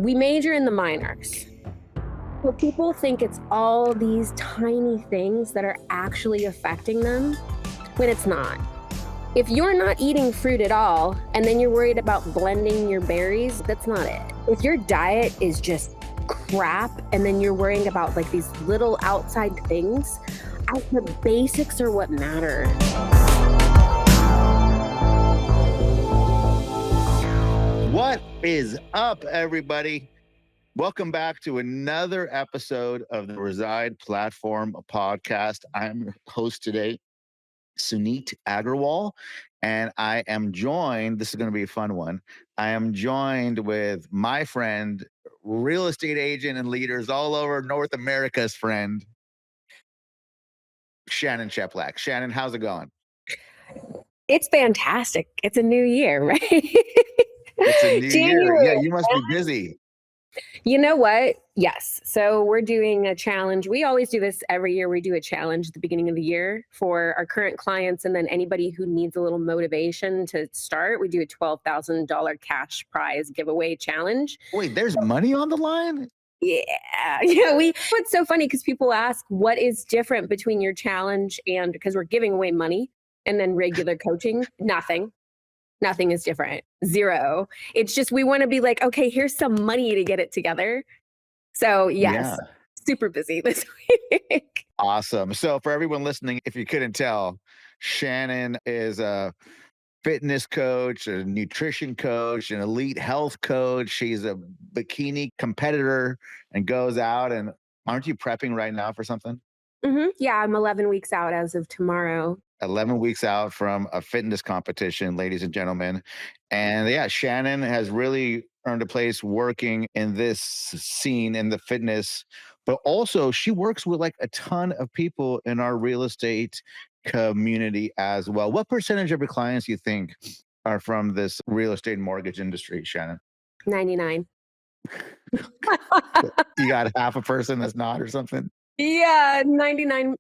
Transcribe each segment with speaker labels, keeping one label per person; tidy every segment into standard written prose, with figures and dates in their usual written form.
Speaker 1: We major in the minors. So people think it's all these tiny things that are actually affecting them when it's not. If you're not eating fruit at all, and then you're worried about blending your berries, that's not it. If your diet is just crap, and then you're worrying about like these little outside things, the basics are what matter.
Speaker 2: What is up, everybody? Welcome back to another episode of the Reside platform podcast. I'm your host today, Suneet Agrawal, and I am joined, this is going to be a fun one. I am joined with my friend, real estate agent and leaders all over North America's friend, Shannon Cheplak. Shannon, how's it going?
Speaker 1: It's fantastic. It's a new year, right?
Speaker 2: It's a new year. Yeah, you must be busy.
Speaker 1: You know what? Yes. So we're doing a challenge. We always do this every year. We do a challenge at the beginning of the year for our current clients. And then anybody who needs a little motivation to start, we do a $12,000 cash prize giveaway challenge.
Speaker 2: Wait, there's money on the line?
Speaker 1: Yeah. It's so funny because people ask what is different between your challenge and because we're giving away money and then regular coaching. Nothing is different. Zero. It's just, we want to be like, okay, here's some money to get it together. So yes, super busy this week.
Speaker 2: Awesome. So for everyone listening, if you couldn't tell, Shannon is a fitness coach, a nutrition coach, an elite health coach. She's a bikini competitor and goes out. And aren't you prepping right now for something?
Speaker 1: Mm-hmm. Yeah, I'm 11 weeks out as of tomorrow.
Speaker 2: 11 weeks out from a fitness competition, ladies and gentlemen. And yeah, Shannon has really earned a place working in this scene in the fitness, but also she works with like a ton of people in our real estate community as well. What percentage of your clients you think are from this real estate and mortgage industry, Shannon?
Speaker 1: 99.
Speaker 2: You got half a person that's not or something?
Speaker 1: Yeah, 99%,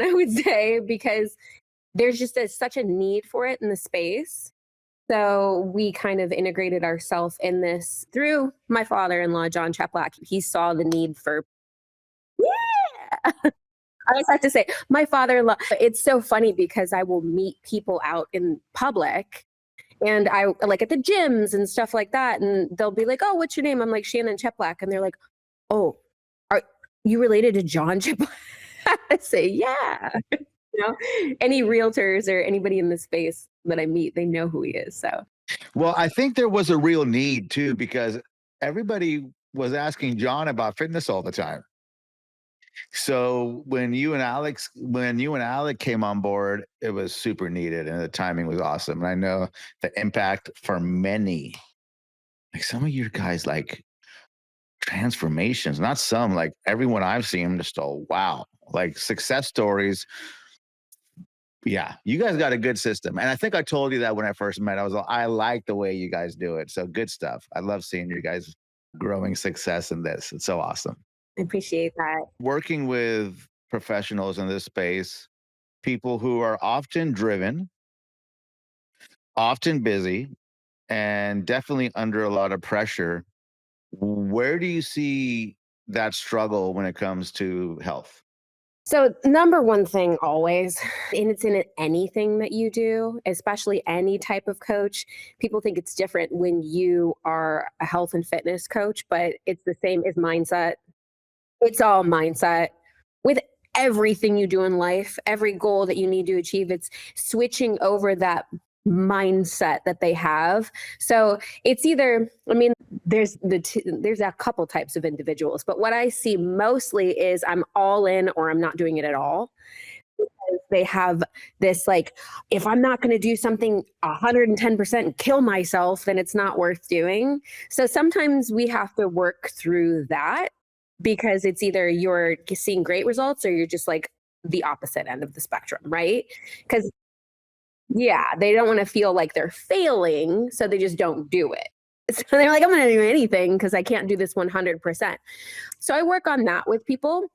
Speaker 1: I would say, because there's just such a need for it in the space. So we kind of integrated ourselves in this through my father-in-law, John Cheplak. He saw the need for, I always have to say, my father-in-law. It's so funny because I will meet people out in public and I like at the gyms and stuff like that. And they'll be like, oh, what's your name? I'm like, Shannon Cheplak. And they're like, oh, are you related to John Cheplak? I say, yeah. Any realtors or anybody in the space that I meet, they know who he is. So,
Speaker 2: well, I think there was a real need too, because everybody was asking John about fitness all the time. So when you and Alec came on board, it was super needed and the timing was awesome. And I know the impact for many, like some of you guys, like transformations, not some, like everyone I've seen, just wow, like success stories. Yeah, you guys got a good system. And I think I told you that when I first met. I like the way you guys do it. So good stuff. I love seeing you guys growing success in this. It's so awesome.
Speaker 1: I appreciate that.
Speaker 2: Working with professionals in this space, people who are often driven, often busy, and definitely under a lot of pressure. Where do you see that struggle when it comes to health?
Speaker 1: So number one thing always, and it's in anything that you do, especially any type of coach, people think it's different when you are a health and fitness coach, but it's the same as mindset. It's all mindset. With everything you do in life, every goal that you need to achieve, it's switching over that mindset that they have. So it's either, there's a couple types of individuals, but what I see mostly is I'm all in or I'm not doing it at all. Because they have this like, if I'm not going to do something 110% and kill myself, then it's not worth doing. So sometimes we have to work through that because it's either you're seeing great results or you're just like the opposite end of the spectrum, right? Because yeah, they don't want to feel like they're failing, so they just don't do it. So they're like, I'm going to do anything because I can't do this 100%. So I work on that with people.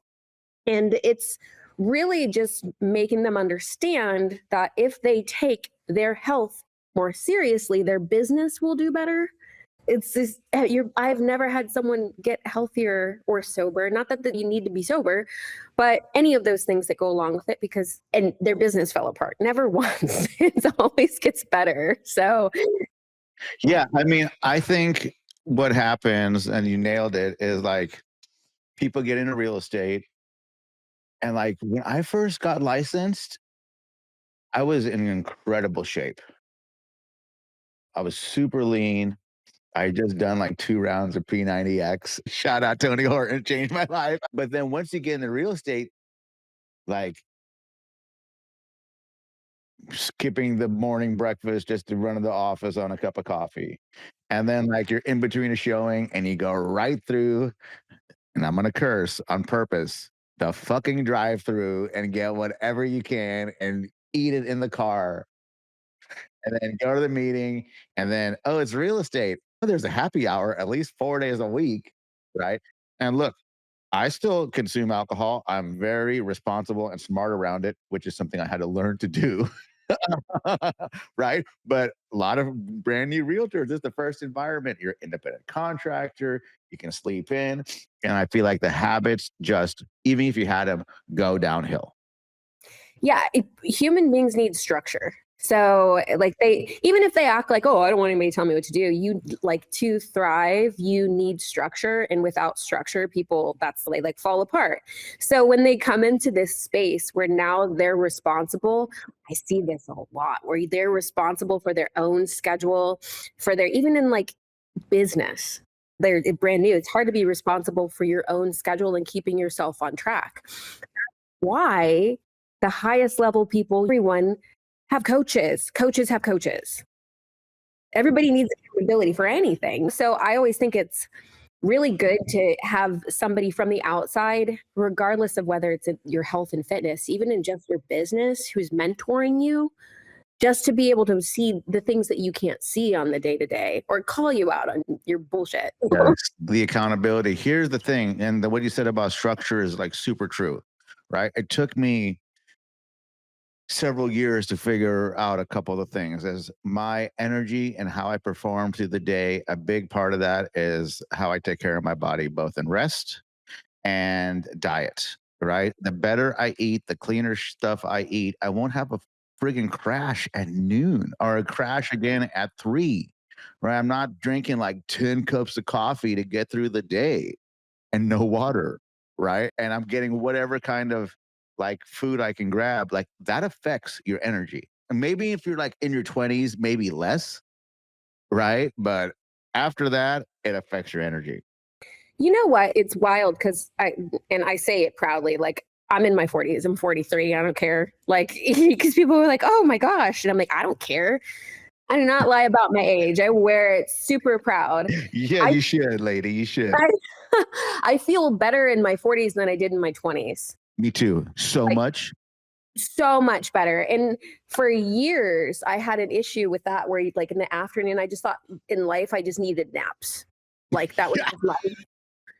Speaker 1: And it's really just making them understand that if they take their health more seriously, their business will do better It's just I've never had someone get healthier or sober. Not that you need to be sober, but any of those things that go along with it because and their business fell apart. Never once. It always gets better. So
Speaker 2: Yeah, I mean, I think what happens, and you nailed it, is like people get into real estate. And like when I first got licensed, I was in incredible shape. I was super lean. I had just done like 2 rounds of P90X. Shout out Tony Horton, changed my life. But then once you get into real estate, like skipping the morning breakfast just to run to the office on a cup of coffee. And then like you're in between a showing and you go right through, and I'm gonna curse on purpose, the fucking drive through and get whatever you can and eat it in the car and then go to the meeting and then, oh, it's real estate. Oh, there's a happy hour at least 4 days a week, right? And look, I still consume alcohol. I'm very responsible and smart around it, which is something I had to learn to do. Right? But a lot of brand new realtors, this is the first environment. You're independent contractor, you can sleep in. And I feel like the habits just, even if you had them, go downhill.
Speaker 1: yeah, human beings need structure. So, like they, even if they act like, oh, I don't want anybody to tell me what to do, you like to thrive, you need structure. And without structure, people, that's the way like fall apart. So, when they come into this space where now they're responsible, I see this a lot where they're responsible for their own schedule, for their, even in like business. They're brand new. It's hard to be responsible for your own schedule and keeping yourself on track. Why the highest level people, everyone have coaches. Coaches have coaches. Everybody needs accountability for anything. So I always think it's really good to have somebody from the outside, regardless of whether it's in your health and fitness, even in just your business, who's mentoring you, just to be able to see the things that you can't see on the day to day or call you out on your bullshit.
Speaker 2: Yes. The accountability. Here's the thing, and what you said about structure is like super true, right? It took me several years to figure out a couple of things as my energy and how I perform through the day. A big part of that is how I take care of my body, both in rest and diet, right? The better I eat, the cleaner stuff I eat, I won't have a friggin' crash at noon or a crash again at 3, right? I'm not drinking like 10 cups of coffee to get through the day and no water, right? And I'm getting whatever kind of like food I can grab, like that affects your energy. And maybe if you're like in your 20s, maybe less, right? But after that, it affects your energy.
Speaker 1: You know what? It's wild because and I say it proudly, like I'm in my 40s. I'm 43. I don't care. Like, because people are like, oh my gosh. And I'm like, I don't care. I do not lie about my age. I wear it super proud.
Speaker 2: Yeah,
Speaker 1: I,
Speaker 2: you should, lady. You should.
Speaker 1: I, I feel better in my 40s than I did in my 20s.
Speaker 2: Me too. So
Speaker 1: Like,
Speaker 2: much.
Speaker 1: so much better. And for years, I had an issue with that where, like, in the afternoon, I just thought in life, I just needed naps. Like, that was just life.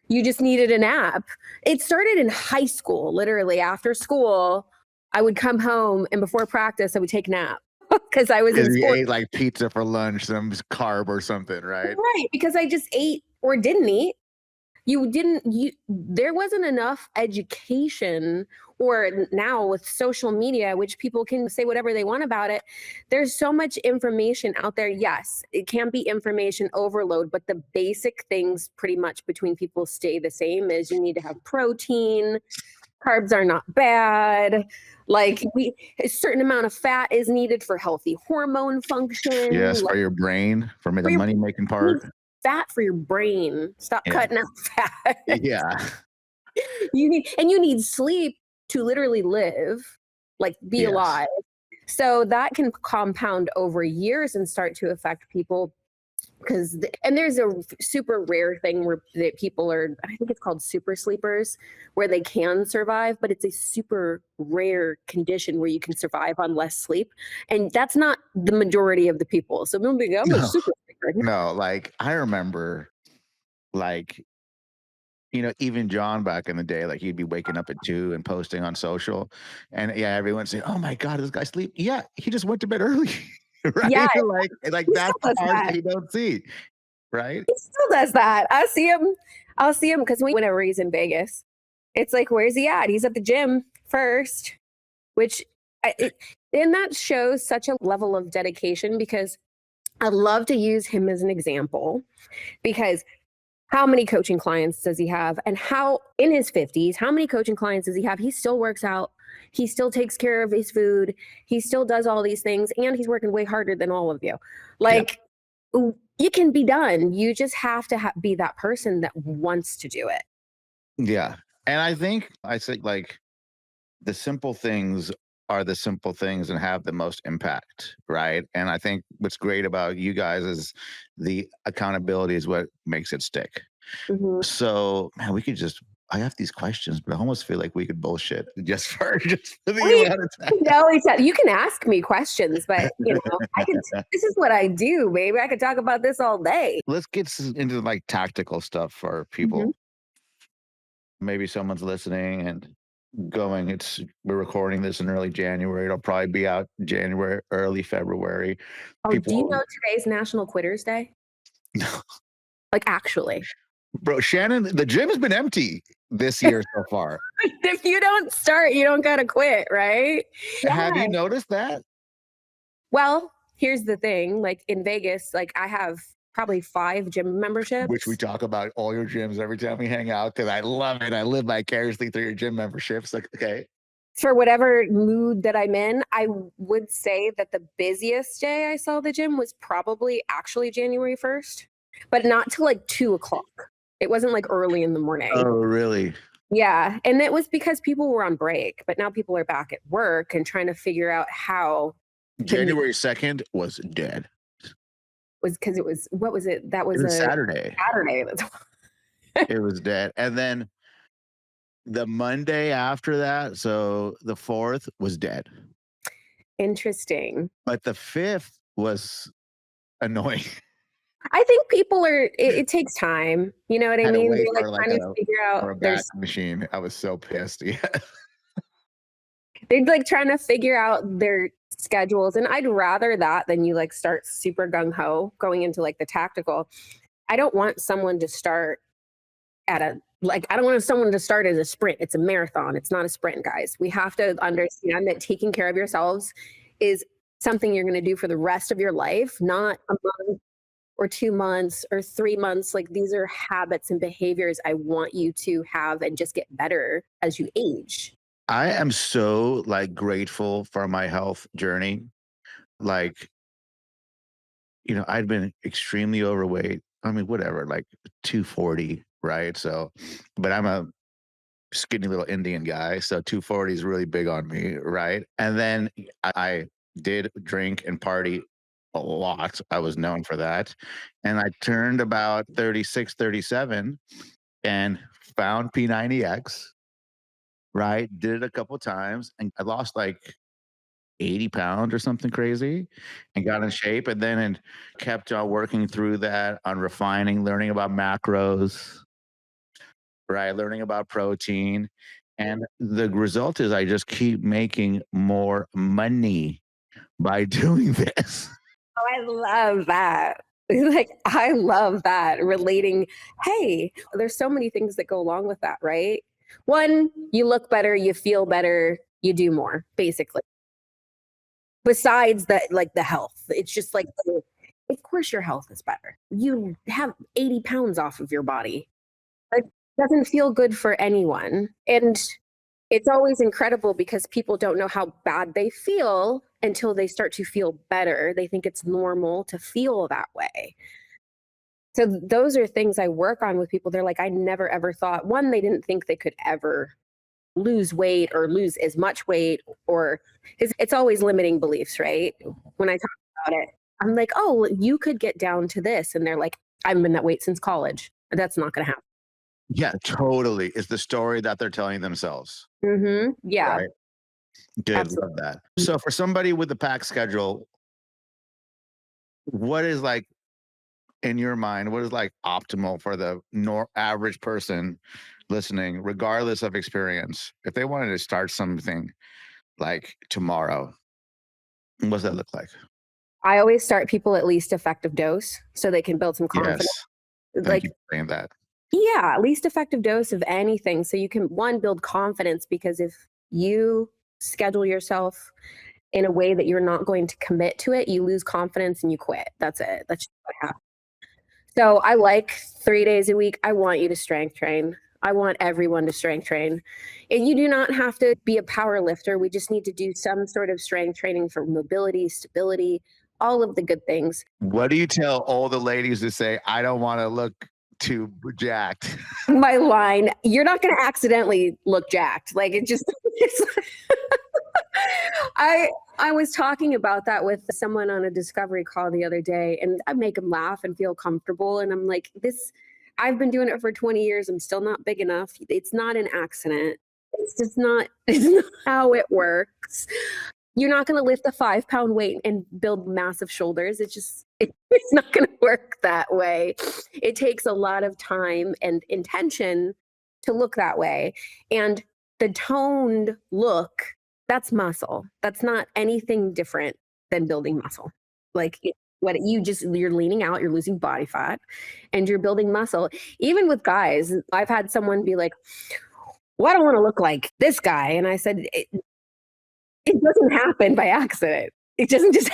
Speaker 1: You just needed a nap. It started in high school, literally after school. I would come home and before practice, I would take a nap because I was
Speaker 2: Because
Speaker 1: in
Speaker 2: you
Speaker 1: sports.
Speaker 2: ate like pizza for lunch, some carb or something, right?
Speaker 1: Right. Because I just ate or didn't eat. There wasn't enough education, or now with social media, which people can say whatever they want about it, there's so much information out there. Yes, it can be information overload, but the basic things pretty much between people stay the same. Is you need to have protein, carbs are not bad, like we a certain amount of fat is needed for healthy hormone function,
Speaker 2: Yes,
Speaker 1: like
Speaker 2: for your brain, for me, the
Speaker 1: for your
Speaker 2: money making
Speaker 1: you need
Speaker 2: part.
Speaker 1: fat for your brain. Stop
Speaker 2: Yeah.
Speaker 1: cutting out fat.
Speaker 2: Yeah.
Speaker 1: You need sleep to literally live, like be
Speaker 2: Yes.
Speaker 1: alive. So that can compound over years and start to affect people because and there's a super rare thing where that people are, I think it's called super sleepers, where they can survive, but it's a super rare condition where you can survive on less sleep, and that's not the majority of the people. So people be like, I'm a
Speaker 2: No,
Speaker 1: super sleeper.
Speaker 2: no, like I remember like even John back in the day, like he'd be waking up at 2 and posting on social. And yeah, everyone say, oh my God, this guy sleep. Yeah, he just went to bed early.
Speaker 1: Yeah,
Speaker 2: Right. Like
Speaker 1: he still
Speaker 2: that's the
Speaker 1: does
Speaker 2: part
Speaker 1: that.
Speaker 2: that you don't see. right?
Speaker 1: He still does that. I'll see him because whenever he's in Vegas, it's like, where's he at? He's at the gym first, which and that shows such a level of dedication because I love to use him as an example because how many coaching clients does he have? And how, in his 50s, how many coaching clients does he have? He still works out. He still takes care of his food. He still does all these things. And he's working way harder than all of you.
Speaker 2: Yeah.
Speaker 1: Like, it can be done. You just have to be that person that wants to do it.
Speaker 2: Yeah. And I think like the simple things are the simple things and have the most impact, right? And I think what's great about you guys is the accountability is what makes it stick.
Speaker 1: Mhm.
Speaker 2: So, man, we could just I have these questions, but I almost feel like we could bullshit just for just for the
Speaker 1: We
Speaker 2: amount of time.
Speaker 1: know each other. You can ask me questions, but I can. This is what I do, baby. I could talk about this all day.
Speaker 2: Let's get into like tactical stuff for
Speaker 1: Mhm.
Speaker 2: people. Maybe someone's listening and going, we're recording this in early January. It'll probably be out January, early February.
Speaker 1: Oh, do you
Speaker 2: People,
Speaker 1: know today's National Quitters Day? Like, actually.
Speaker 2: bro, Shannon, the gym has been empty this year so far.
Speaker 1: If you don't start, you don't gotta quit, right? Yeah.
Speaker 2: Have you noticed that?
Speaker 1: Well, here's the thing, like, in Vegas, like, I have probably 5 gym
Speaker 2: Which we
Speaker 1: memberships.
Speaker 2: talk about all your gyms every time we hang out because I love it. I live vicariously through your gym memberships. Like, okay.
Speaker 1: For whatever mood that I'm in, I would say that the busiest day I saw the gym was probably actually January 1st, but not till, like, 2 o'clock. It wasn't, like, early in the
Speaker 2: Oh,
Speaker 1: morning.
Speaker 2: really?
Speaker 1: Yeah, and it was because people were on break, but now people are back at work and trying to figure out how to meet.
Speaker 2: January 2nd was dead.
Speaker 1: Was because it was, what was it? That
Speaker 2: It
Speaker 1: was
Speaker 2: was
Speaker 1: a
Speaker 2: Saturday.
Speaker 1: Saturday. That's
Speaker 2: It was dead. And then the Monday after that, so the 4th was dead.
Speaker 1: interesting.
Speaker 2: But the 5th was annoying.
Speaker 1: I think people are it takes time, you know what I
Speaker 2: Had to
Speaker 1: mean?
Speaker 2: wait
Speaker 1: They're, like,
Speaker 2: for like
Speaker 1: trying to figure out
Speaker 2: a
Speaker 1: their
Speaker 2: back machine. I was so pissed. Yeah.
Speaker 1: they're, like, trying to figure out their schedules, and I'd rather that than you, like, start super gung ho going into, like, the tactical. I don't want someone to start at a like, I don't want someone to start as a sprint. It's a marathon. It's not a sprint, guys. We have to understand that taking care of yourselves is something you're going to do for the rest of your life, not a month or 2 months or 3 months. Like, these are habits and behaviors I want you to have and just get better as you age.
Speaker 2: I am so like grateful for my health journey. Like, I'd been extremely overweight. I mean, whatever, like 240, right? So, but I'm a skinny little Indian guy, so 240 is really big on me, right? And then I did drink and party a lot. I was known for that. And I turned about 36, 37, and found P90X, right? Did it a couple times and I lost like 80 pounds or something crazy and got in shape. And then and kept on working through that on refining, learning about macros, right? Learning about protein. And the result is I just keep making more money by doing this.
Speaker 1: Oh, I love that. Like, I love that relating. Hey, there's so many things that go along with that, right? One, you look better, you feel better, you do more, basically. Besides that, like, the health, it's just like, of course, your health is better. You have 80 pounds off of your body. It doesn't feel good for anyone. And it's always incredible because people don't know how bad they feel until they start to feel better. They think it's normal to feel that way. So those are things I work on with people. They're like, I never ever thought, one, they didn't think they could ever lose weight or lose as much weight, or it's always limiting beliefs, right? When I talk about it, I'm like, oh, you could get down to this. And they're like, I've been that weight since college. That's not going to happen.
Speaker 2: Yeah, totally. It's the story that they're telling themselves,
Speaker 1: Yeah,
Speaker 2: right? Good. Love
Speaker 1: absolutely.
Speaker 2: that. So for somebody with the pack schedule, what is like in your mind, what is like optimal for the average person listening, regardless of experience? If they wanted to start something like tomorrow, what does that look like?
Speaker 1: I always start people at least effective dose so they can build some
Speaker 2: Yes.
Speaker 1: confidence.
Speaker 2: Thank
Speaker 1: Like,
Speaker 2: you for saying that.
Speaker 1: yeah, least effective dose of anything. So you can, one, build confidence because if you schedule yourself in a way that you're not going to commit to it, you lose confidence and you quit. That's it. That's just what happens. So I like 3 days a week. I want you to strength train. I want everyone to strength train. And you do not have to be a power lifter. We just need to do some sort of strength training for mobility, stability, all of the good things.
Speaker 2: What do you tell all the ladies who say, I don't want to look too jacked?
Speaker 1: My line, you're not going to accidentally look jacked. Like it just, it's, I I was talking about that with someone on a discovery call the other day, and I make them laugh and feel comfortable. And I'm like, this, I've been doing it for 20 years. I'm still not big enough. It's not an accident. It's just not, it's not how it works. You're not going to lift a 5 pound weight and build massive shoulders. It's just, it's not going to work that way. It takes a lot of time and intention to look that way. And the toned look, that's muscle. That's not anything different than building muscle. Like what you just, you're leaning out, you're losing body fat and you're building muscle. Even with guys, I've had someone be like, well, I don't want to look like this guy. And I said, it doesn't happen by accident. It doesn't just,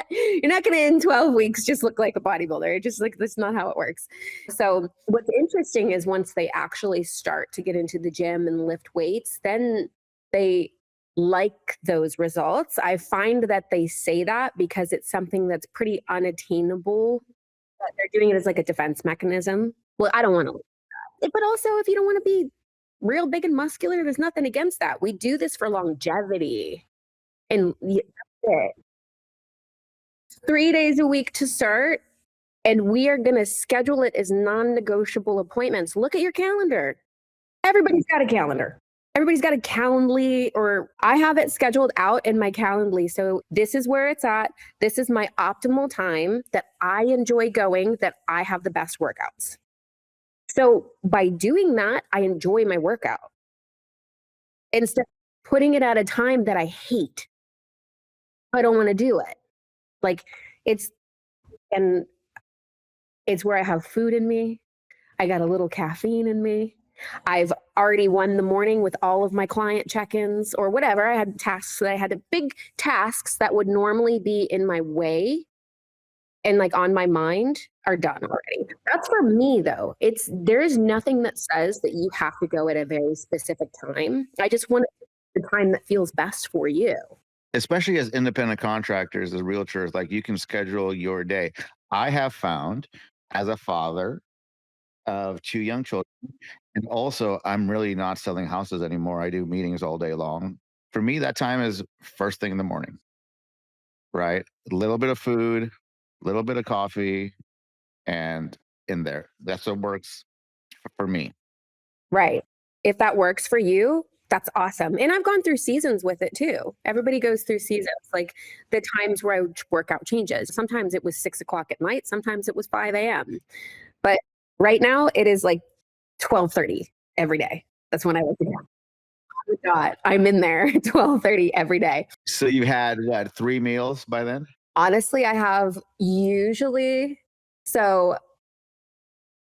Speaker 1: you're not going to in 12 weeks just look like a bodybuilder. It just like, that's not how it works. So what's interesting is once they actually start to get into the gym and lift weights, then they like those results. I find that they say that because it's something that's pretty unattainable, that they're doing it as like a defense mechanism. Well, I don't want to, but also if you don't want to be real big and muscular, there's nothing against that. We do this for longevity. And that's it. 3 days a week to start, and we are going to schedule it as non-negotiable appointments. Look at your calendar. Everybody's got a calendar. Everybody's got a Calendly, or I have it scheduled out in my Calendly. So this is where it's at. This is my optimal time that I enjoy going, that I have the best workouts. So by doing that, I enjoy my workout instead of putting it at a time that I hate. I don't want to do it. Like it's, and it's where I have food in me. I got a little caffeine in me. I've already won the morning with all of my client check-ins or whatever. I had tasks that I had to, big tasks that would normally be in my way and like on my mind are done already. That's for me though. It's, there's nothing that says that you have to go at a very specific time. I just want the time that feels best for you.
Speaker 2: Especially as independent contractors, as realtors, like you can schedule your day. I have found as a father of 2 young children, and also I'm really not selling houses anymore. I do meetings all day long. For me, that time is first thing in the morning, right? A little bit of food, a little bit of coffee, and in there. That's what works for me.
Speaker 1: Right. If that works for you, that's awesome. And I've gone through seasons with it too. Everybody goes through seasons, like the times where I would work out changes. Sometimes it was 6 o'clock at night. Sometimes it was 5 a.m. But right now it is like 12:30 every day. That's when I like to get on the dot. I'm in there 12:30 every day.
Speaker 2: So you had what, 3 meals by then?
Speaker 1: Honestly, I have usually, so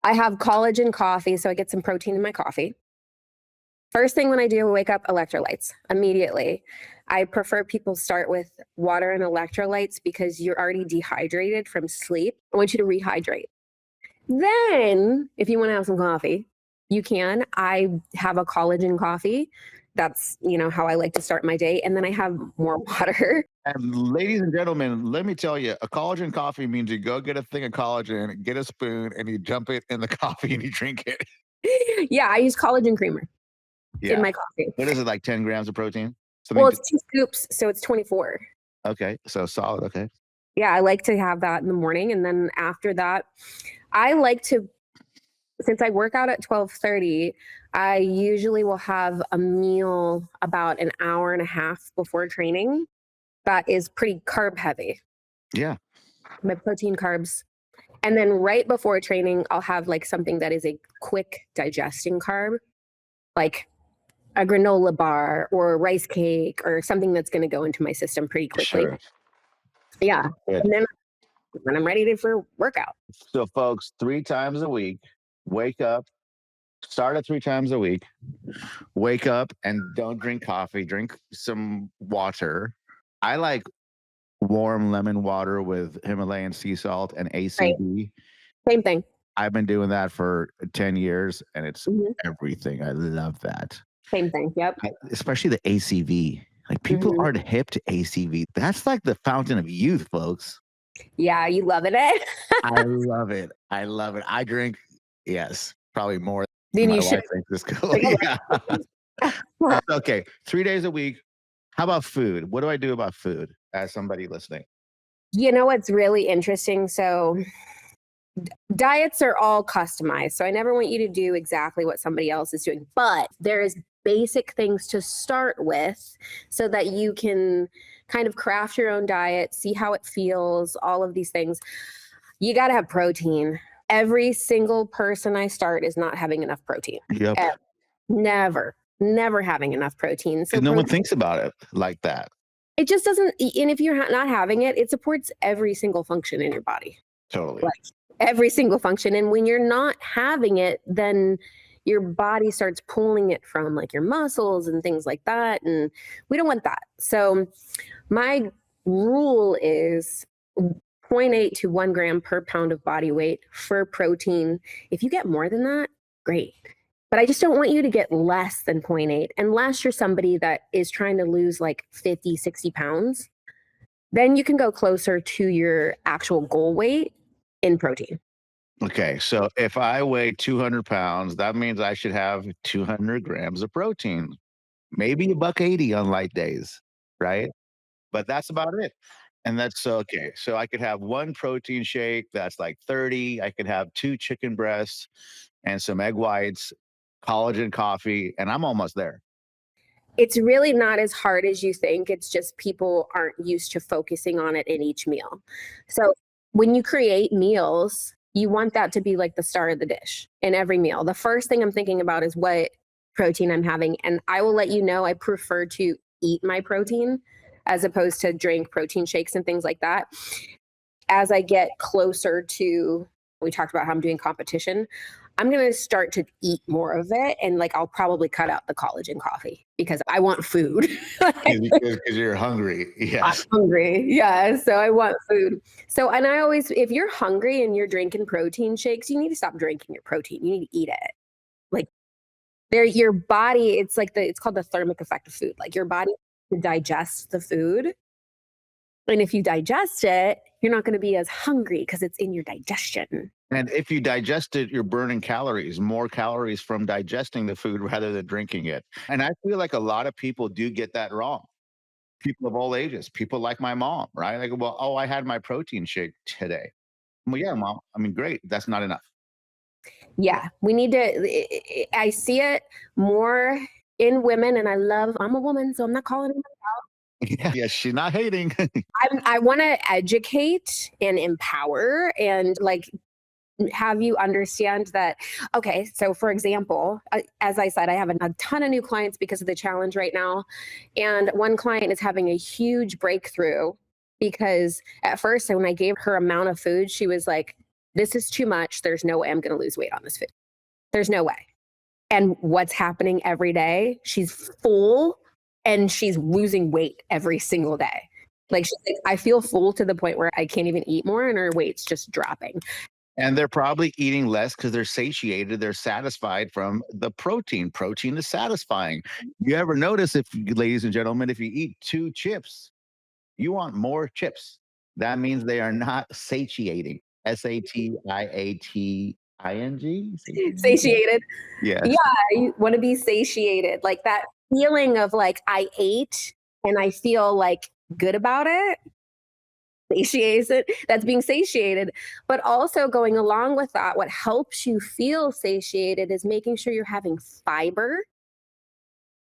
Speaker 1: I have collagen coffee. So I get some protein in my coffee. First thing when I do, I wake up, electrolytes immediately. I prefer people start with water and electrolytes because you're already dehydrated from sleep. I want you to rehydrate. Then, if you want to have some coffee, you can. I have a collagen coffee. That's, how I like to start my day. And then I have more water.
Speaker 2: And ladies and gentlemen, let me tell you, a collagen coffee means you go get a thing of collagen, get a spoon, and you dump it in the coffee and you drink it.
Speaker 1: Yeah, I use collagen creamer in
Speaker 2: Yeah.
Speaker 1: my coffee.
Speaker 2: What is it, like 10 grams of protein?
Speaker 1: Well, it's 2 scoops, so it's 24.
Speaker 2: Okay, so solid. Okay.
Speaker 1: Yeah, I like to have that in the morning. And then after that, I like to, since I work out at 12:30, I usually will have a meal about an hour and a half before training that is pretty carb heavy.
Speaker 2: Yeah.
Speaker 1: My protein, carbs. And then right before training, I'll have like something that is a quick digesting carb, like a granola bar or a rice cake or something that's going to go into my system pretty quickly.
Speaker 2: Sure.
Speaker 1: Yeah.
Speaker 2: Good.
Speaker 1: And then when I'm ready for workout.
Speaker 2: So, folks, 3 times a week, wake up, start at 3 times a week, wake up and don't drink coffee, drink some water. I like warm lemon water with Himalayan sea salt and
Speaker 1: Right.
Speaker 2: ACV.
Speaker 1: Same thing.
Speaker 2: I've been doing that for 10 years and it's
Speaker 1: Mhm.
Speaker 2: everything. I love that.
Speaker 1: Same thing. Yep.
Speaker 2: Especially the ACV. Like people
Speaker 1: Mhm.
Speaker 2: aren't hip to ACV. That's like the fountain of youth, folks.
Speaker 1: Yeah, you loving it?
Speaker 2: I love it. I love it. I drink, yes, probably more than
Speaker 1: Then
Speaker 2: my
Speaker 1: you should.
Speaker 2: wife thinks is cool.
Speaker 1: Like,
Speaker 2: Yeah. Okay. 3 days a week. How about food? What do I do about food as somebody listening?
Speaker 1: you know what's really interesting? So diets are all customized. So I never want you to do exactly what somebody else is doing, but there's basic things to start with so that you can kind of craft your own diet, see how it feels, all of these things. You got to have protein. Every single person I start is not having enough protein.
Speaker 2: Yep.
Speaker 1: Never, never having enough protein. So
Speaker 2: Because no one
Speaker 1: protein,
Speaker 2: thinks about it like that.
Speaker 1: it just doesn't, and if you're not having it, it supports every single function in your body.
Speaker 2: Totally.
Speaker 1: Like every single function. And when you're not having it, then your body starts pulling it from like your muscles and things like that. And we don't want that. So my rule is zero 0.8 to 1 gram per pound of body weight for protein. If you get more than that, great. But I just don't want you to get less than 0.8 unless you're somebody that is trying to lose like 50, 60 pounds. Then you can go closer to your actual goal weight in protein.
Speaker 2: Okay. So if I weigh 200 pounds, that means I should have 200 grams of protein, maybe a buck 80 on light days, right? But that's about it. And that's okay. So I could have one protein shake that's like 30. I could have two chicken breasts and some egg whites, collagen coffee, and I'm almost there.
Speaker 1: It's really not as hard as you think. It's just people aren't used to focusing on it in each meal. So when you create meals, you want that to be like the star of the dish in every meal. The first thing I'm thinking about is what protein I'm having. And I will let you know I prefer to eat my protein as opposed to drink protein shakes and things like that. As I get closer to, we talked about how I'm doing competition, I'm going to start to eat more of it. And like, I'll probably cut out the collagen coffee because I want food.
Speaker 2: Because you're hungry.
Speaker 1: I'm
Speaker 2: Yes.
Speaker 1: hungry. Yeah. So I want food. So, and I always, if you're hungry and you're drinking protein shakes, you need to stop drinking your protein. You need to eat it. Like, your body, it's like it's called the thermic effect of food. Like, your body to digest the food. And if you digest it, you're not going to be as hungry because it's in your digestion.
Speaker 2: And if you digest it, you're burning calories, more calories from digesting the food rather than drinking it. And I feel like a lot of people do get that wrong. People of all ages, people like my mom, right? Like, well, oh, I had my protein shake today. Well, yeah, mom. I mean, great. That's not enough.
Speaker 1: Yeah, we need to. I see it more in women, and I'm a woman, so I'm not calling it.
Speaker 2: Yeah, yeah, she's not hating.
Speaker 1: I want to educate and empower and like have you understand that. Okay, so for example, as I said, I have a ton of new clients because of the challenge right now, and one client is having a huge breakthrough because at first when I gave her amount of food, she was like, this is too much, there's no way I'm going to lose weight on this food, there's no way. And what's happening every day, she's full and she's losing weight every single day. Like, she's like, I feel full to the point where I can't even eat more and her weight's just dropping.
Speaker 2: And they're probably eating less because they're satiated. They're satisfied from the protein. Protein is satisfying. You ever notice, if ladies and gentlemen, if you eat two chips, you want more chips. That means they are not satiating. Satiating.
Speaker 1: Satiated. Yeah,
Speaker 2: Yes.
Speaker 1: you want to be satiated. Like that feeling of like I ate and I feel like good about it. Satiated. That's being satiated. But also going along with that, what helps you feel satiated is making sure you're having fiber.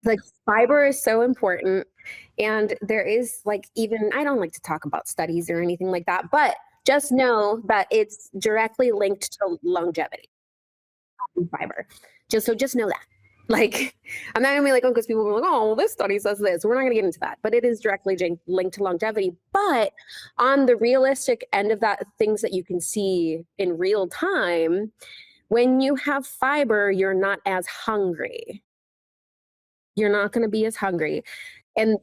Speaker 1: Like, fiber is so important. And there is like, even I don't like to talk about studies or anything like that, but just know that it's directly linked to longevity, fiber. Just know that. Like, I'm not gonna be like, oh, because people were like, oh, well, this study says this. We're not gonna get into that, but it is directly linked to longevity. But on the realistic end of that, things that you can see in real time, when you have fiber, you're not as hungry. You're not gonna be as hungry. And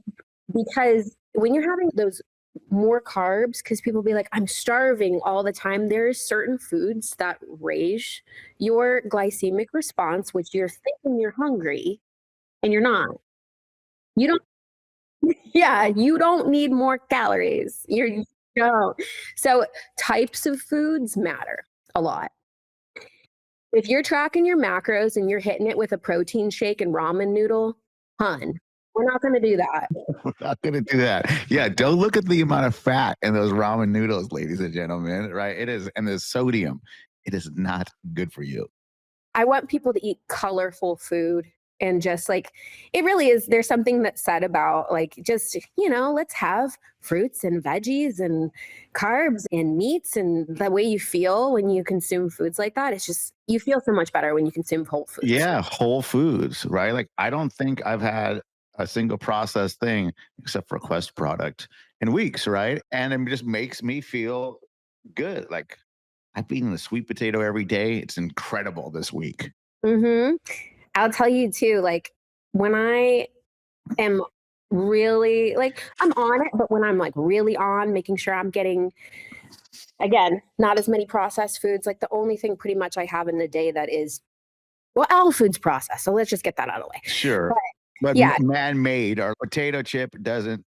Speaker 1: because when you're having those more carbs, because people be like, I'm starving all the time, there's certain foods that raise your glycemic response, which you're thinking you're hungry and you're not. You don't, yeah, you don't need more calories. You don't. So types of foods matter a lot. If you're tracking your macros and you're hitting it with a protein shake and ramen noodle, hun, we're not going to do that.
Speaker 2: We're not going to do that. Yeah, don't look at the amount of fat in those ramen noodles, ladies and gentlemen, right? It is, and the sodium, it is not good for you.
Speaker 1: I want people to eat colorful food and just like it really is. There's something that's said about like just, let's have fruits and veggies and carbs and meats, and the way you feel when you consume foods like that. It's just you feel so much better when you consume whole foods.
Speaker 2: Yeah, whole foods, right? Like I don't think I've had a single processed thing except for a Quest product in weeks, right? And it just makes me feel good. Like I've eaten a sweet potato every day. It's incredible this week.
Speaker 1: Mm-hmm. I'll tell you too, like when I am really like I'm on it, but when I'm like really on making sure I'm getting again, not as many processed foods. Like the only thing pretty much I have in a day that is well, all food's processed. So let's just get that out of the way.
Speaker 2: Sure.
Speaker 1: But
Speaker 2: But
Speaker 1: yeah,
Speaker 2: man-made or potato chip doesn't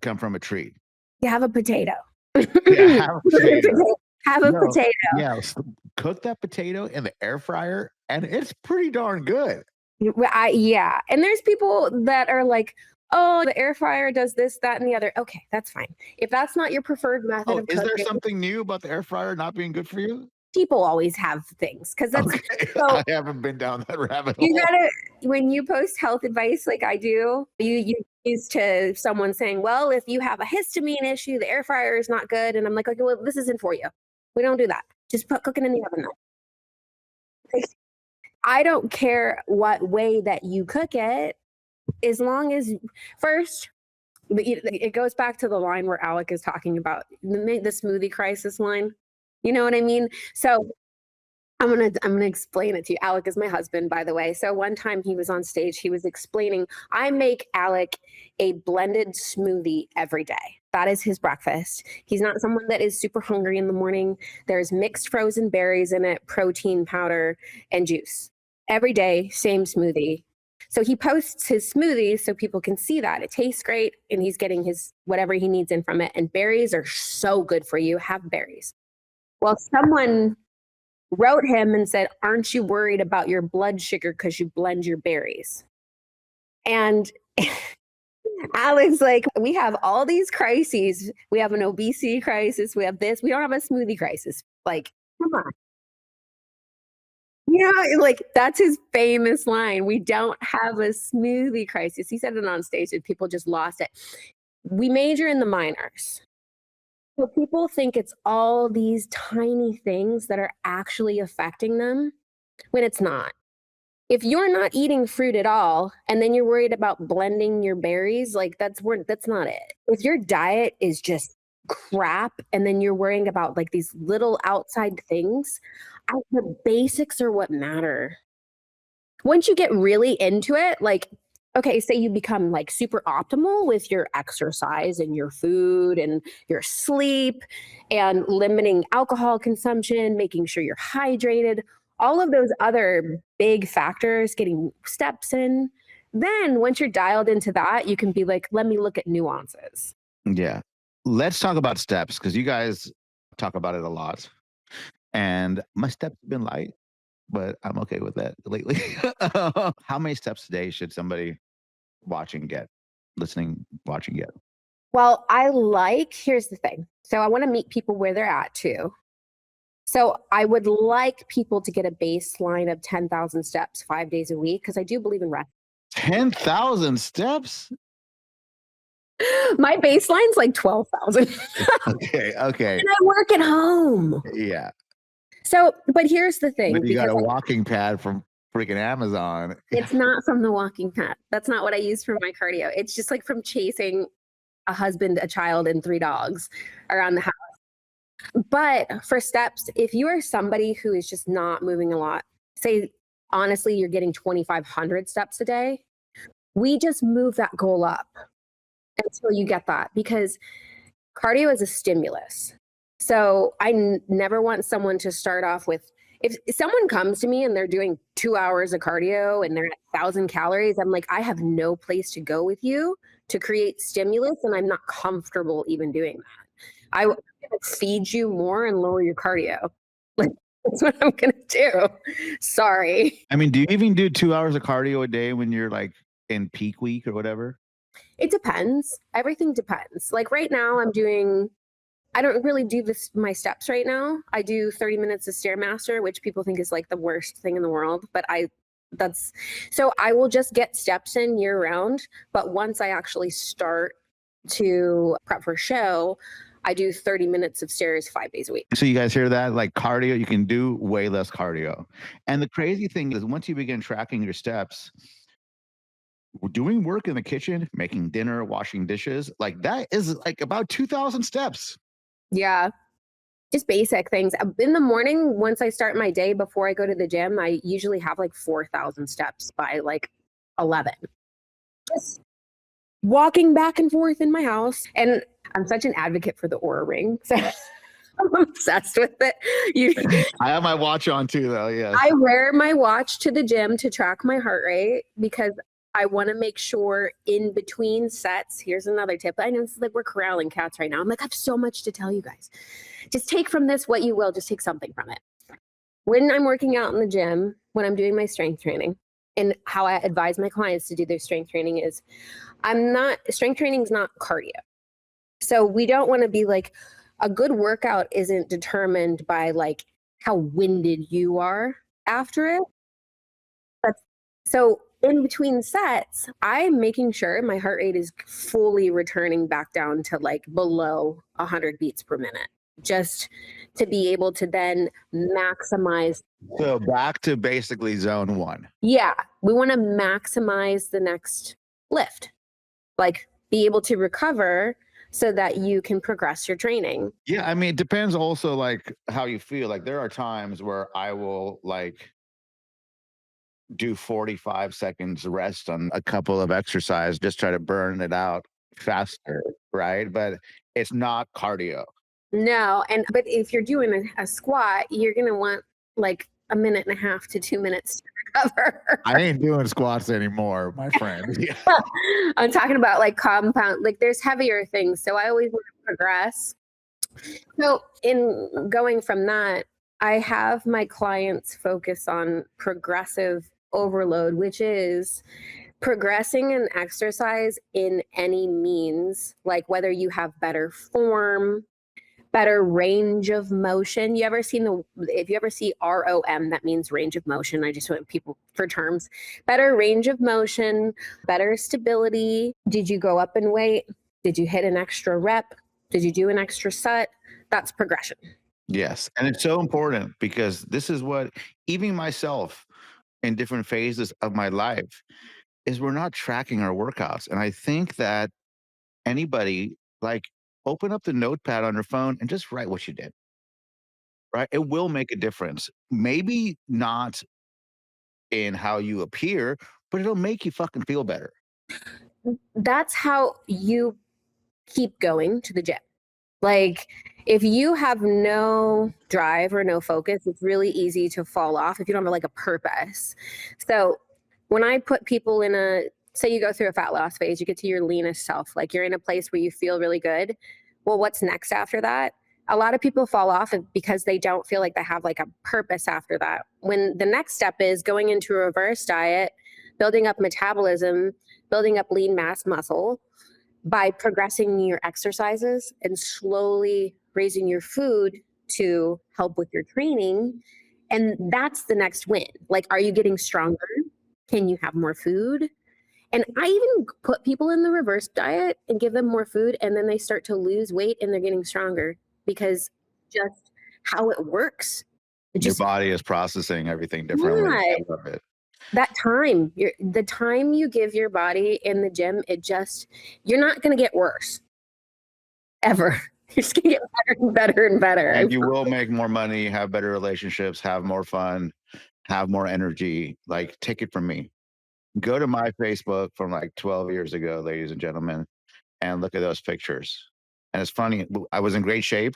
Speaker 2: come from a tree.
Speaker 1: you have a potato.
Speaker 2: Yeah, have a potato.
Speaker 1: Have a
Speaker 2: No,
Speaker 1: potato.
Speaker 2: yeah, cook that potato in the air fryer, and it's pretty darn good.
Speaker 1: Yeah. And there's people that are like, oh, the air fryer does this, that, and the other. Okay, that's fine. If that's not your preferred method
Speaker 2: Oh,
Speaker 1: of
Speaker 2: is there
Speaker 1: cooking,
Speaker 2: something new about the air fryer not being good for you?
Speaker 1: people always have things because that's
Speaker 2: Okay,
Speaker 1: so
Speaker 2: I haven't been down that rabbit
Speaker 1: you
Speaker 2: hole.
Speaker 1: gotta when you post health advice like I do, you used to someone saying, well, if you have a histamine issue, the air fryer is not good. And I'm like, okay, well, this isn't for you. We don't do that. Just put cooking in the oven. Like, I don't care what way that you cook it, as long as first it goes back to the line where Alec is talking about the smoothie crisis line. You know what I mean? So I'm gonna explain it to you. Alec is my husband, by the way. So one time he was on stage, he was explaining, I make Alec a blended smoothie every day. That is his breakfast. He's not someone that is super hungry in the morning. There's mixed frozen berries in it, protein powder, and juice. Every day, same smoothie. So he posts his smoothies so people can see that. It tastes great and he's getting his whatever he needs in from it. And berries are so good for you. Have berries. Well, someone wrote him and said, aren't you worried about your blood sugar because you blend your berries? And Alex, like, we have all these crises. We have an obesity crisis. We have this. We don't have a smoothie crisis. Like, come on. Like that's his famous line. We don't have a smoothie crisis. He said it on stage and people just lost it. We major in the minors. So people think it's all these tiny things that are actually affecting them when it's not. If you're not eating fruit at all and then you're worried about blending your berries, like that's not it. If your diet is just crap and then you're worrying about like these little outside things, the basics are what matter. Once you get really into it, like okay, say you become like super optimal with your exercise and your food and your sleep and limiting alcohol consumption, making sure you're hydrated, all of those other big factors, getting steps in. Then once you're dialed into that, you can be like, let me look at nuances.
Speaker 2: Yeah. Let's talk about steps because you guys talk about it a lot. And my steps have been light, but I'm okay with that lately. How many steps a day should somebody watching get?
Speaker 1: Well, here's the thing. So I want to meet people where they're at too. So I would like people to get a baseline of 10,000 steps 5 days a week because I do believe in rest.
Speaker 2: 10,000 steps?
Speaker 1: My baseline's like 12,000.
Speaker 2: Okay.
Speaker 1: And I work at home.
Speaker 2: Yeah.
Speaker 1: So, but here's the thing.
Speaker 2: But you got a walking pad from freaking Amazon.
Speaker 1: It's not from the walking path. That's not what I use for my cardio. It's just like from chasing a husband, a child, and 3 dogs around the house. But for steps, if you are somebody who is just not moving a lot, say honestly, you're getting 2,500 steps a day, we just move that goal up until you get that because cardio is a stimulus. So never want someone to start off with, if someone comes to me and they're doing 2 hours of cardio and they're at 1,000 calories, I'm like, I have no place to go with you to create stimulus, and I'm not comfortable even doing that. I will feed you more and lower your cardio. Like, that's what I'm going to do. Sorry.
Speaker 2: I mean, do you even do 2 hours of cardio a day when you're like in peak week or whatever?
Speaker 1: It depends. Everything depends. Like right now, I don't really do my steps right now. I do 30 minutes of Stairmaster, which people think is like the worst thing in the world. But so I will just get steps in year round. But once I actually start to prep for show, I do 30 minutes of stairs 5 days a week.
Speaker 2: So you guys hear that? Like cardio, you can do way less cardio. And the crazy thing is once you begin tracking your steps, doing work in the kitchen, making dinner, washing dishes, like that is like about 2,000 steps.
Speaker 1: Yeah. Just basic things. In the morning, once I start my day before I go to the gym, I usually have like 4,000 steps by like 11. Just walking back and forth in my house. And I'm such an advocate for the Aura Ring. So I'm obsessed with it.
Speaker 2: I have my watch on too, though. Yes.
Speaker 1: I wear my watch to the gym to track my heart rate because I want to make sure in between sets. Here's another tip. I know it's like we're corralling cats right now. I'm like, I have so much to tell you guys. Just take from this what you will. Just take something from it. When I'm working out in the gym, when I'm doing my strength training, and how I advise my clients to do their strength training is strength training is not cardio. So we don't want to be like, a good workout isn't determined by like how winded you are after it. So in between sets, I'm making sure my heart rate is fully returning back down to like below 100 beats per minute, just to be able to then maximize.
Speaker 2: So back to basically zone 1.
Speaker 1: Yeah, we want to maximize the next lift, like be able to recover so that you can progress your training.
Speaker 2: Yeah, I mean, it depends also like how you feel. Like there are times where I will like do 45 seconds rest on a couple of exercise, just try to burn it out faster, right? But it's not cardio.
Speaker 1: No, but if you're doing a squat, you're gonna want like a minute and a half to 2 minutes to recover.
Speaker 2: I ain't doing squats anymore, my friend. Yeah.
Speaker 1: I'm talking about like compound, like there's heavier things. So I always want to progress. So in going from that, I have my clients focus on progressive overload, which is progressing an exercise in any means, like whether you have better form, better range of motion. If you ever see ROM, that means range of motion. I just want people for terms. Better range of motion, better stability. Did you go up in weight? Did you hit an extra rep? Did you do an extra set? That's progression.
Speaker 2: Yes. And it's so important because this is what even myself in different phases of my life is we're not tracking our workouts. And I think that anybody like open up the notepad on your phone and just write what you did. Right? It will make a difference. Maybe not in how you appear, but it'll make you fucking feel better.
Speaker 1: That's how you keep going to the gym. Like if you have no drive or no focus, it's really easy to fall off if you don't have like a purpose. So when I put people say you go through a fat loss phase, you get to your leanest self, like you're in a place where you feel really good. Well, what's next after that? A lot of people fall off because they don't feel like they have like a purpose after that. When the next step is going into a reverse diet, building up metabolism, building up lean mass muscle, by progressing your exercises and slowly raising your food to help with your training. And that's the next win. Like, are you getting stronger? Can you have more food? And I even put people in the reverse diet and give them more food, and then they start to lose weight and they're getting stronger because just how it works.
Speaker 2: Your body is processing everything differently.
Speaker 1: Yeah.
Speaker 2: I love it.
Speaker 1: That time, the time you give your body in the gym, you're not going to get worse ever. You're just going to get better and better and better.
Speaker 2: And you will make more money, have better relationships, have more fun, have more energy. Like, take it from me. Go to my Facebook from like 12 years ago, ladies and gentlemen, and look at those pictures. And it's funny, I was in great shape.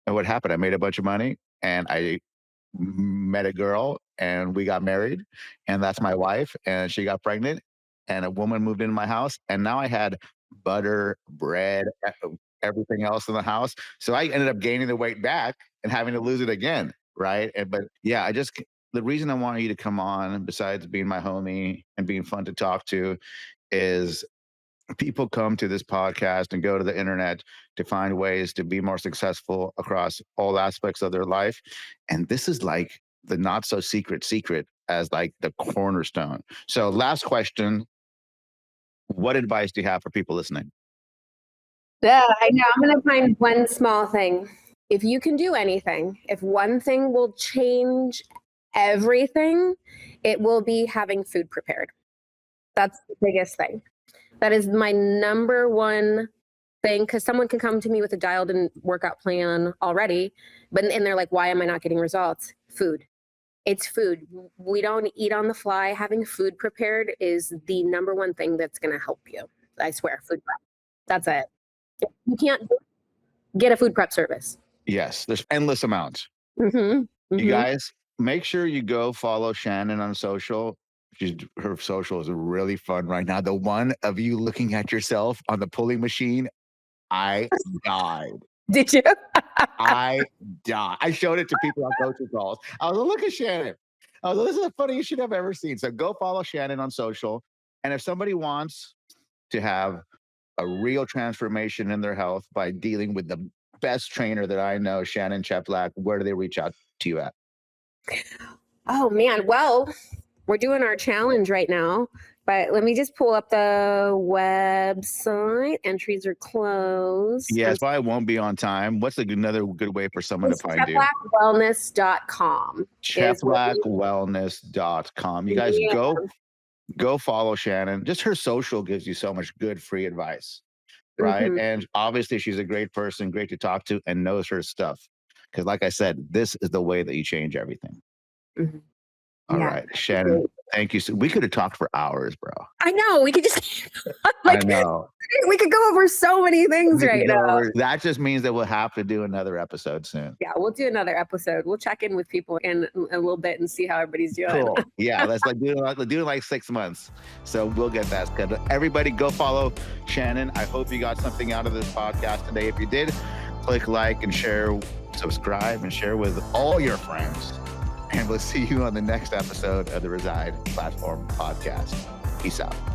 Speaker 2: And what happened? I made a bunch of money and I met a girl and we got married. And that's my wife. And she got pregnant and a woman moved into my house. And now I had butter, bread, everything else in the house. So I ended up gaining the weight back and having to lose it again. Right. But yeah, the reason I wanted you to come on, besides being my homie and being fun to talk to, is people come to this podcast and go to the internet to find ways to be more successful across all aspects of their life. And this is like the not so secret as like the cornerstone. So last question, what advice do you have for people listening?
Speaker 1: Yeah, I know. I'm going to find one small thing. If you can do anything, if one thing will change everything, it will be having food prepared. That's the biggest thing. That is my number one thing, because someone can come to me with a dialed in workout plan already, and they're like, why am I not getting results? Food. It's food. We don't eat on the fly. Having food prepared is the number one thing that's going to help you. I swear, food prep. That's it. If you can't get a food prep service.
Speaker 2: Yes, there's endless amounts.
Speaker 1: Mm-hmm.
Speaker 2: You guys, make sure you go follow Shannon on social. Her social is really fun right now. The one of you looking at yourself on the pulley machine, I died.
Speaker 1: Did you?
Speaker 2: I died. I showed it to people on coaching calls. I was like, look at Shannon. I was like, this is the funniest shit I've ever seen. So go follow Shannon on social. And if somebody wants to have a real transformation in their health by dealing with the best trainer that I know, Shannon Cheplak, where do they reach out to you at?
Speaker 1: Oh, man. Well, we're doing our challenge right now, but let me just pull up the website. Entries are closed.
Speaker 2: Yes, I won't be on time. What's another good way for someone to find you?
Speaker 1: Cheplakwellness.com.
Speaker 2: Cheplakwellness.com. You guys go follow Shannon. Just her social gives you so much good free advice, right? Mm-hmm. And obviously she's a great person, great to talk to, and knows her stuff. Because like I said, this is the way that you change everything. Mm-hmm. All right, Shannon, thank you. We could have talked for hours, bro.
Speaker 1: I know. We could just
Speaker 2: I know.
Speaker 1: We could go over so many things right now.
Speaker 2: That just means that we'll have to do another episode soon.
Speaker 1: Yeah, we'll do another episode. We'll check in with people in a little bit and see how everybody's doing.
Speaker 2: Cool. Yeah, let's do it like 6 months. So we'll get that scheduled. Everybody go follow Shannon. I hope you got something out of this podcast today. If you did, click like and share, subscribe and share with all your friends. And we'll see you on the next episode of the Reside Platform Podcast. Peace out.